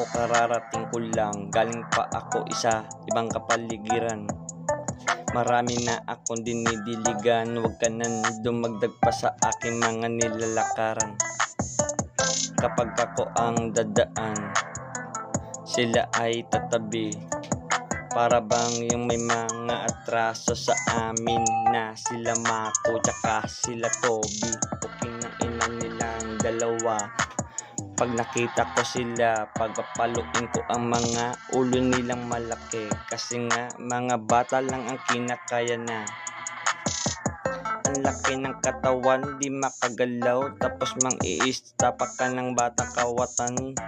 ako, kararating ko lang. Galing pa ako isa ibang kapaligiran. Marami na akong dinidiligan. Huwag ka na dumagdag pa sa aking mga nilalakaran. Kapag ako ang dadaan, sila ay tatabi. Para bang yung may mga atraso sa amin na sila Mako tsaka sila Toby. Okay na ina nilang dalawa. Pag nakita ko sila, pagpapaluin ko ang mga ulo nilang malaki. Kasi nga mga bata lang ang kinakaya na. Ang laki ng katawan, di makagalaw. Tapos mang iista pa ka ng batang kawatan.